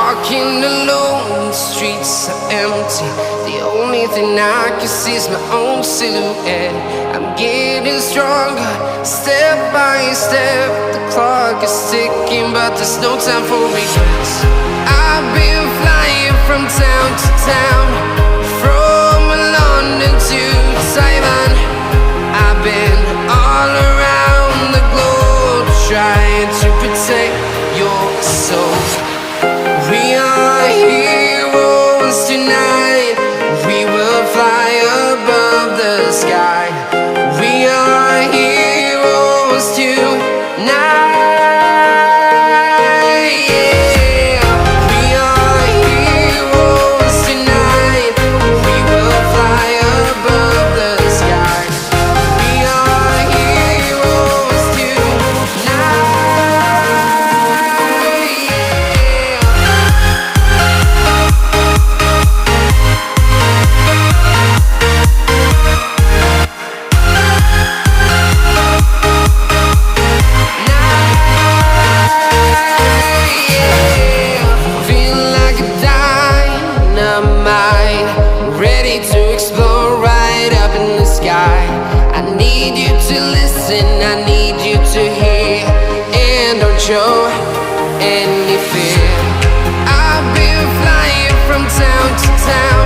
Walking alone, the streets are empty. The only thing I can see is my own silhouette. I'm getting stronger, step by step. The clock is ticking, but there's no time for regrets. I've been flying from town to town, from London to Taiwan. I've been all around the globe, trying to protect your soul. We are heroes tonight. We will fly above the sky. We are heroes tonight. Yeah. We are heroes tonight. We will fly above the sky. We are heroes tonight. Ready to explore right up in the sky. I need you to listen, I need you to hear, and don't show any fear. I've been flying from town to town,